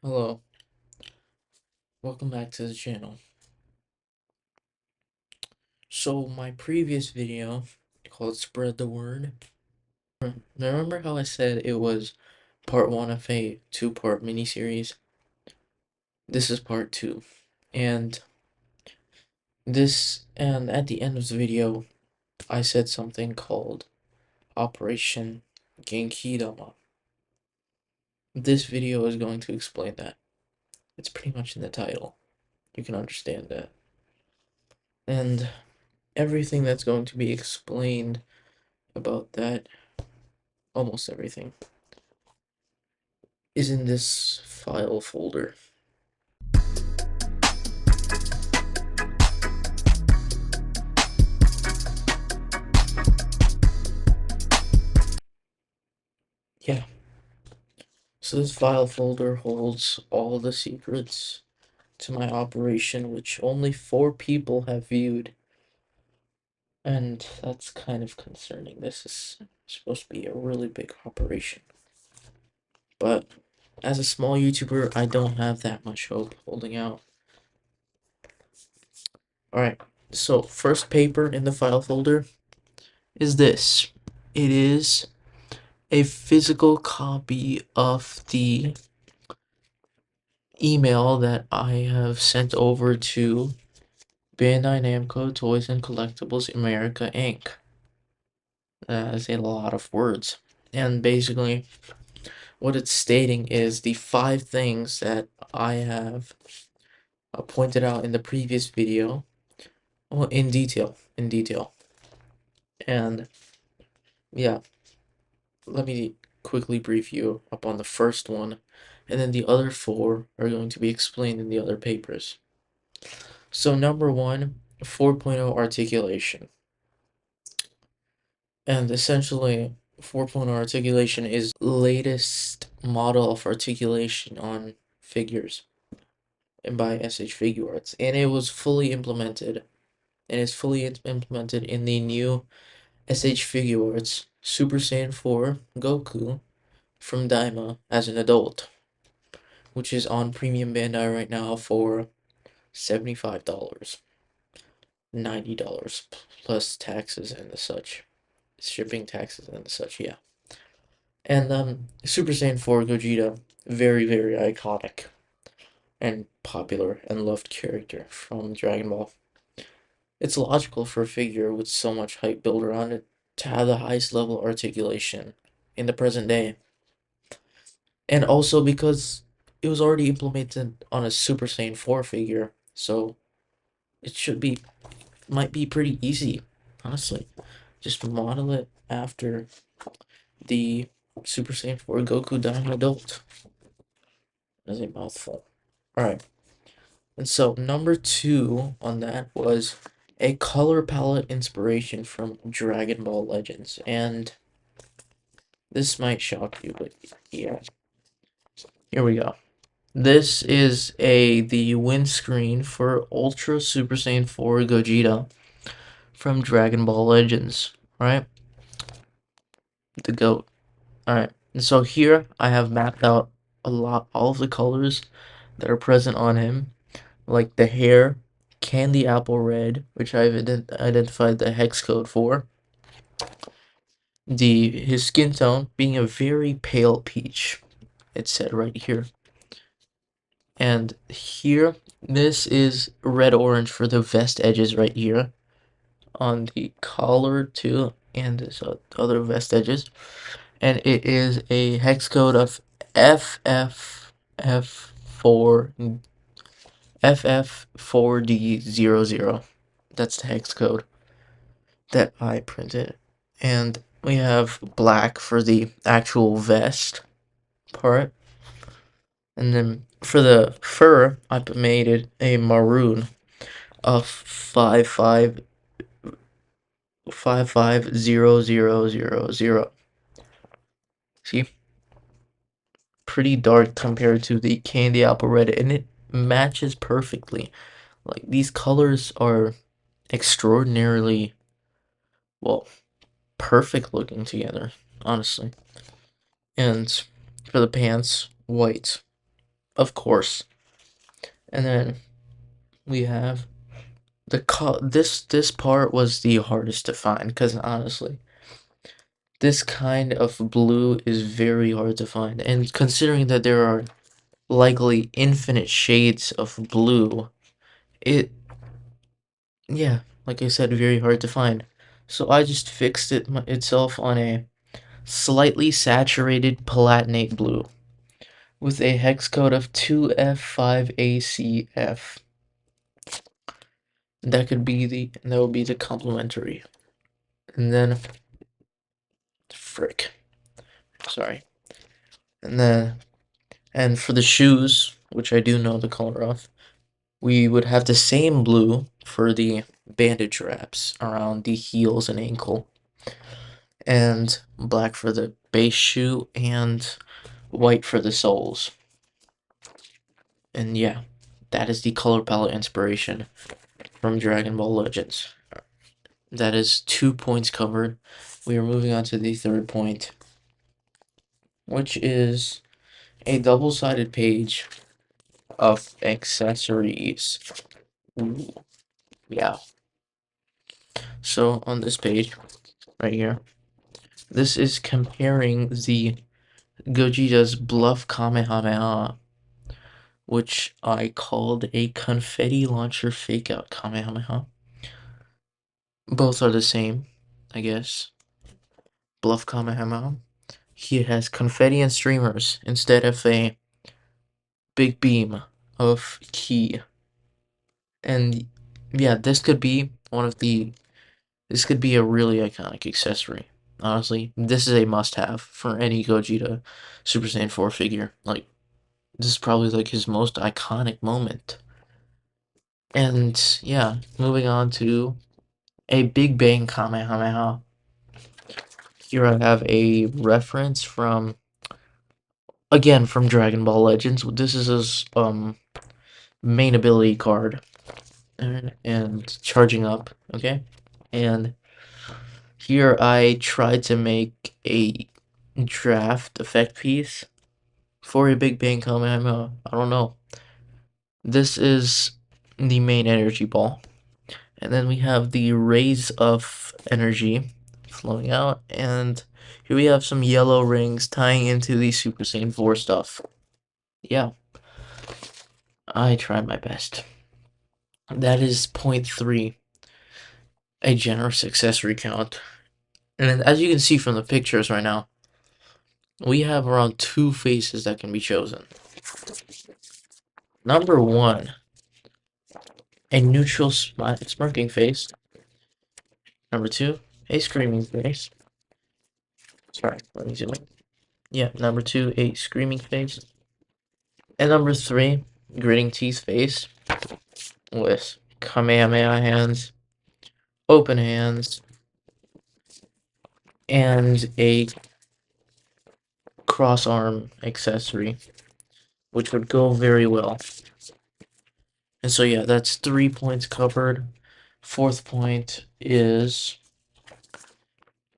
Hello, welcome back to the channel. So my previous video called Spread the Word. Remember how I said it was part one of a two-part miniseries? This is part two. And at the end of the video, I said something called Operation Genkidama. This video is going to explain that. It's pretty much in the title. You can understand that. And everything that's going to be explained about that, almost everything, is in this file folder. Yeah. So this file folder holds all the secrets to my operation, which only 4 people have viewed. And that's kind of concerning. This is supposed to be a really big operation. But as a small YouTuber, I don't have that much hope holding out. Alright, so first paper in the file folder is this. It is a physical copy of the email that I have sent over to Bandai Namco Toys and Collectibles America Inc. That is a lot of words. And basically, what it's stating is the 5 things that I have pointed out in the previous video. Well, in detail. And yeah, let me quickly brief you up on the first one, and then the other 4 are going to be explained in the other papers. So number 1, 4.0 articulation. And essentially, 4.0 articulation is latest model of articulation on figures and by SH Figuarts, and it was fully implemented, and is fully implemented in the new SH Figuarts Super Saiyan 4 Goku from Daima as an adult, which is on Premium Bandai right now for $75, $90 plus taxes and the such, shipping taxes and the such, yeah. And Super Saiyan 4 Gogeta, very, very iconic and popular and loved character from Dragon Ball. It's logical for a figure with so much hype built around it to have the highest level articulation in the present day. And also because it was already implemented on a Super Saiyan 4 figure, so it might be pretty easy, honestly. Just model it after the Super Saiyan 4 Goku Daima Adult. That's a mouthful. Alright. And so number 2 on that was a color palette inspiration from Dragon Ball Legends. And this might shock you, but yeah. Here we go. This is the windscreen for Ultra Super Saiyan 4 Gogeta from Dragon Ball Legends, right? The GOAT. Alright. And so here I have mapped out all of the colors that are present on him, like the hair, candy apple red, which I've identified the hex code for. His skin tone being a very pale peach. It's said right here. And here, this is red orange for the vest edges right here. On the collar too, and this other vest edges. And it is a hex code of FFF4 FF4D00. That's the hex code that I printed. And we have black for the actual vest part. And then for the fur, I made it a maroon of 550000. See? Pretty dark compared to the candy apple red, and it matches perfectly. Like, these colors are extraordinarily, well, perfect looking together, honestly. And for the pants, white. of course. And then we have this part was the hardest to find because honestly, this kind of blue is very hard to find. And considering that there are likely infinite shades of blue, it yeah, like I said, very hard to find. So I just fixed itself on a slightly saturated platinate blue with a hex code of 2F5ACF. That would be the complementary. And then frick. Sorry. And then and for the shoes, which I do know the color of, we would have the same blue for the bandage wraps around the heels and ankle, and black for the base shoe, and white for the soles. And yeah, that is the color palette inspiration from Dragon Ball Legends. That is 2 points covered. We are moving on to the third point, which is a double-sided page of accessories. Ooh, yeah. So on this page, right here, this is comparing the Gogeta's Bluff Kamehameha, which I called a confetti launcher fake out Kamehameha. Both are the same, I guess. Bluff Kamehameha. He has confetti and streamers instead of a big beam of ki. And yeah, this could be a really iconic accessory. Honestly, this is a must-have for any Gogeta Super Saiyan 4 figure. Like, this is probably like his most iconic moment. And yeah, moving on to a Big Bang Kamehameha. Here I have a reference from again from Dragon Ball Legends. This is his main ability card and charging up, okay? And here I tried to make a draft effect piece for a Big Bang Kamehameha. I don't know. This is the main energy ball. And then we have the rays of energy flowing out, and here we have some yellow rings tying into the Super Saiyan 4 stuff. Yeah, I tried my best. That is point 3, a generous accessory count. And as you can see from the pictures right now, we have around 2 faces that can be chosen. Number 1, a neutral smirking face. Number 2, a screaming face. Sorry, let me zoom in. Yeah, number 2, a screaming face. And number 3, gritting teeth face with Kamehameha hands, open hands, and a cross arm accessory, which would go very well. And so yeah, that's 3 points covered. Fourth point is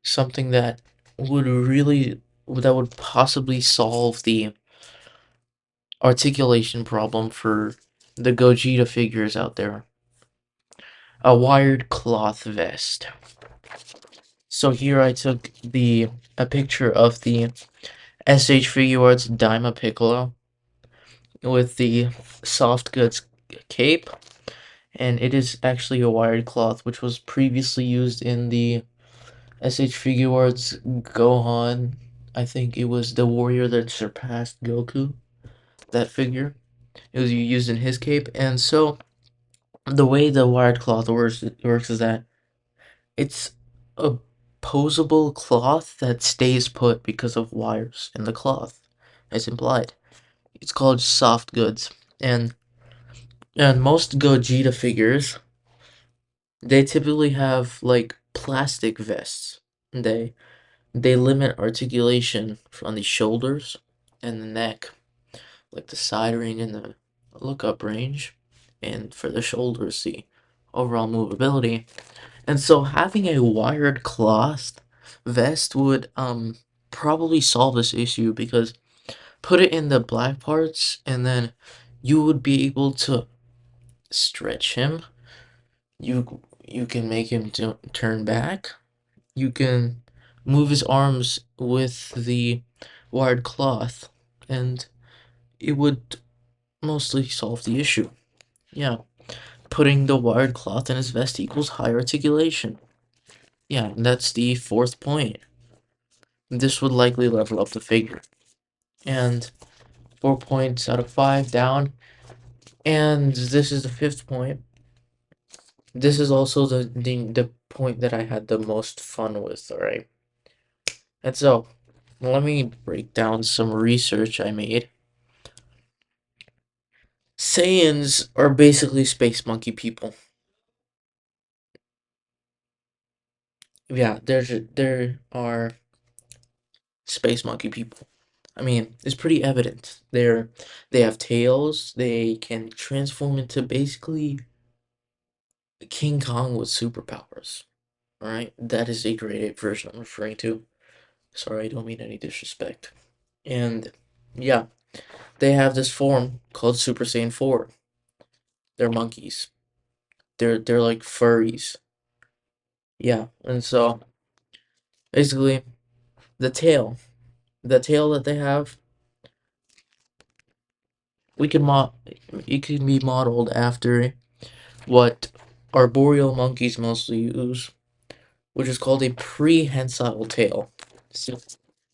something that would possibly solve the articulation problem for the Gogeta figures out there. A wired cloth vest. So here I took a picture of the SH Figuarts Daima Piccolo with the soft goods cape, and it is actually a wired cloth, which was previously used in the SH Figuarts Gohan. I think it was the warrior that surpassed Goku, that figure. It was used in his cape, and so the way the wired cloth works is that it's a posable cloth that stays put because of wires in the cloth, as implied. It's called soft goods, and most Gogeta figures, they typically have like plastic vests. They they limit articulation on the shoulders and the neck, like the side ring and the lookup range, and for the shoulders, the overall movability. And so having a wired cloth vest would probably solve this issue because put it in the black parts, and then you would be able to stretch him. You can make him turn back. You can move his arms with the wired cloth, and it would mostly solve the issue. Yeah, putting the wired cloth in his vest equals high articulation. Yeah, and that's the fourth point. This would likely level up the figure. And 4 points out of 5 down. And this is the fifth point. This is also the point that I had the most fun with, alright? And so, let me break down some research I made. Saiyans are basically space monkey people. Yeah, there are space monkey people. I mean, it's pretty evident. They have tails. They can transform into basically King Kong with superpowers. All right, that is a grade 8 version I'm referring to. Sorry, I don't mean any disrespect. And yeah, they have this form called Super Saiyan 4. They're monkeys. They're like furries. Yeah, and so basically the tail, the tail that they have, we can it can be modeled after what arboreal monkeys mostly use, which is called a prehensile tail. So,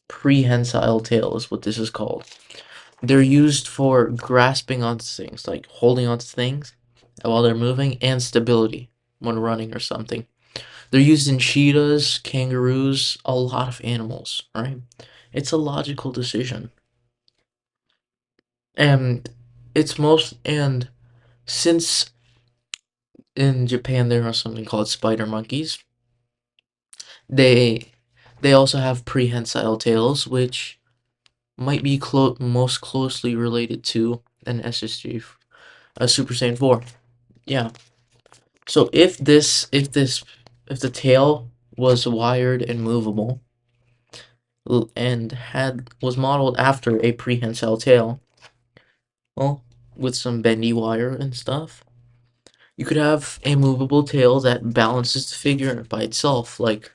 prehensile tail is what this is called. They're used for grasping onto things, like holding onto things while they're moving, and stability when running or something. They're used in cheetahs, kangaroos, a lot of animals, right? It's a logical decision. And and since in Japan there are something called spider monkeys, they they also have prehensile tails, which might be most closely related to an SSG, a Super Saiyan 4. Yeah. So if the tail was wired and movable and had was modeled after a prehensile tail, well, with some bendy wire and stuff, you could have a movable tail that balances the figure by itself. Like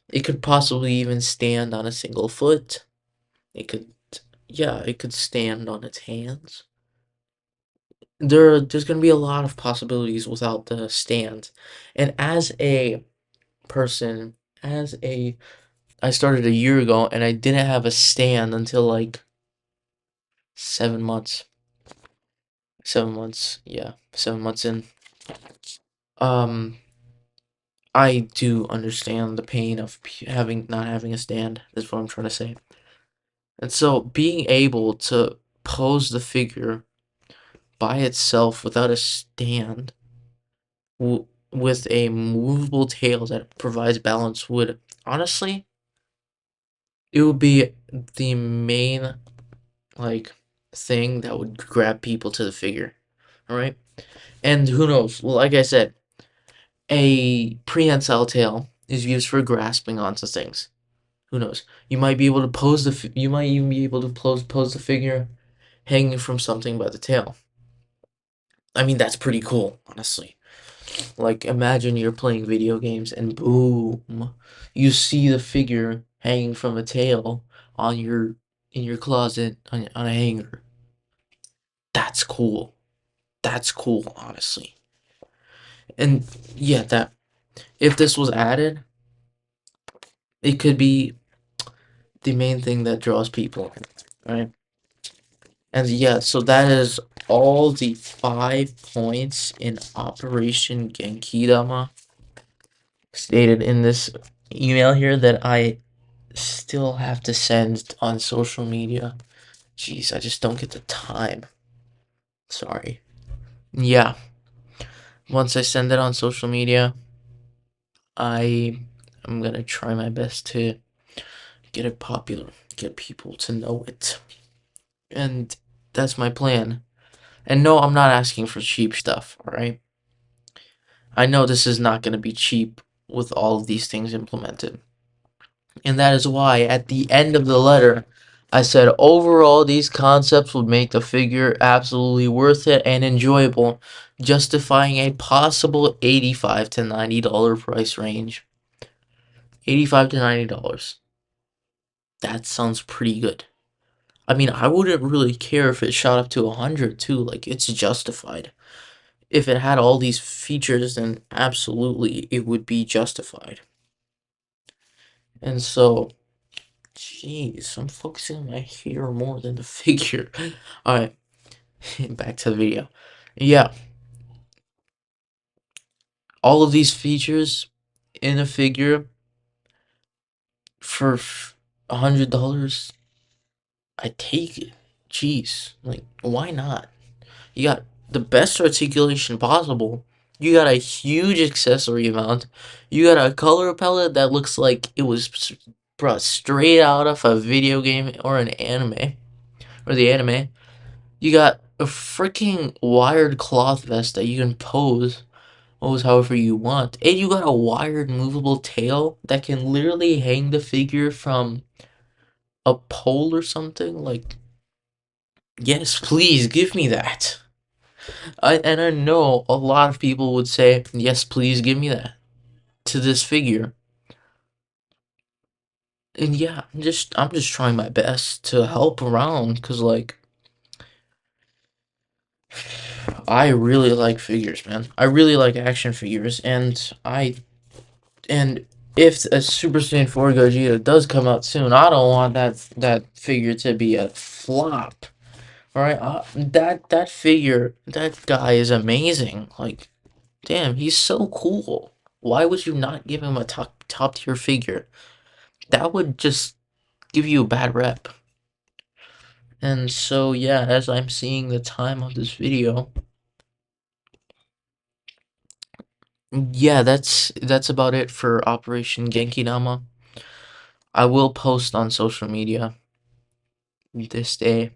it could possibly even stand on a single foot. It could, yeah, it could stand on its hands. There's gonna be a lot of possibilities without the stand. And as a person, as a I started a year ago and I didn't have a stand until like 7 months. 7 months, yeah, 7 months in. Um, I do understand the pain of having not having a stand. Is what I'm trying to say. And so being able to pose the figure by itself without a stand with a movable tail that provides balance would honestly it would be the main like thing that would grab people to the figure. All right? And who knows? Well, like I said, a prehensile tail is used for grasping onto things. Who knows? You might be able to you might even be able to pose the figure hanging from something by the tail. I mean, that's pretty cool, honestly. Like, imagine you're playing video games and boom, you see the figure hanging from a tail on your in your closet on a hanger. That's cool. That's cool, honestly. And yeah, that if this was added, it could be the main thing that draws people in, right? And yeah, so that is all the 5 points in Operation Genkidama stated in this email here that I still have to send on social media. Jeez, I just don't get the time. Sorry. Yeah, once I send it on social media, I am gonna try my best to get it popular, get people to know it. And that's my plan. And no, I'm not asking for cheap stuff, alright? I know this is not gonna be cheap with all of these things implemented. And that is why at the end of the letter, I said overall, these concepts would make the figure absolutely worth it and enjoyable, justifying a possible $85 to $90 price range. $85 to $90. That sounds pretty good. I mean, I wouldn't really care if it shot up to 100 too, like it's justified. If it had all these features, then absolutely it would be justified. And so, jeez, I'm focusing on my hair more than the figure. Alright, back to the video. Yeah, all of these features in a figure for $100, I take it. Jeez, like, why not? You got the best articulation possible. You got a huge accessory amount. You got a color palette that looks like it was brought straight out of a video game or an anime. Or the anime. You got a freaking wired cloth vest that you can pose however you want. And you got a wired movable tail that can literally hang the figure from a pole or something. Like, yes, please give me that. I know a lot of people would say, yes, please give me that to this figure. And yeah, I'm just trying my best to help around because like I really like figures, man. I really like action figures and if a Super Saiyan 4 Gogeta does come out soon, I don't want that figure to be a flop. All right, that figure, that guy is amazing. Like, damn, he's so cool. Why would you not give him a top tier figure? That would just give you a bad rep. And so yeah, as I'm seeing the time of this video, yeah, that's about it for Operation Genkidama. I will post on social media this day,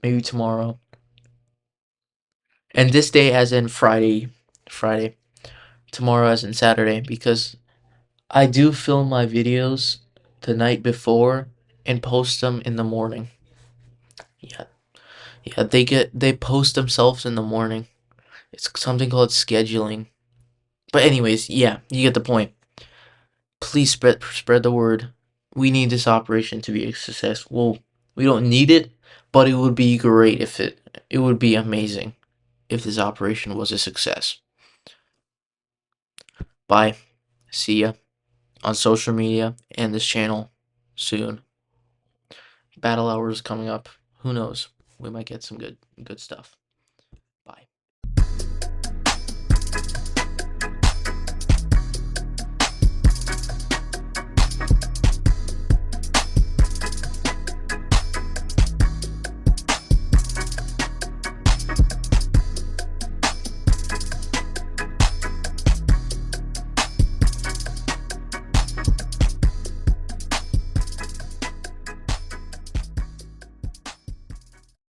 maybe tomorrow. And this day as in Friday. Tomorrow as in Saturday because I do film my videos the night before and post them in the morning. Yeah. Yeah, they post themselves in the morning. It's something called scheduling. But anyways, yeah, you get the point. Please spread the word. We need this operation to be a success. Well, we don't need it, but it would be great if it would be amazing if this operation was a success. Bye. See ya on social media and this channel soon. Battle hours coming up. Who knows? We might get some good stuff.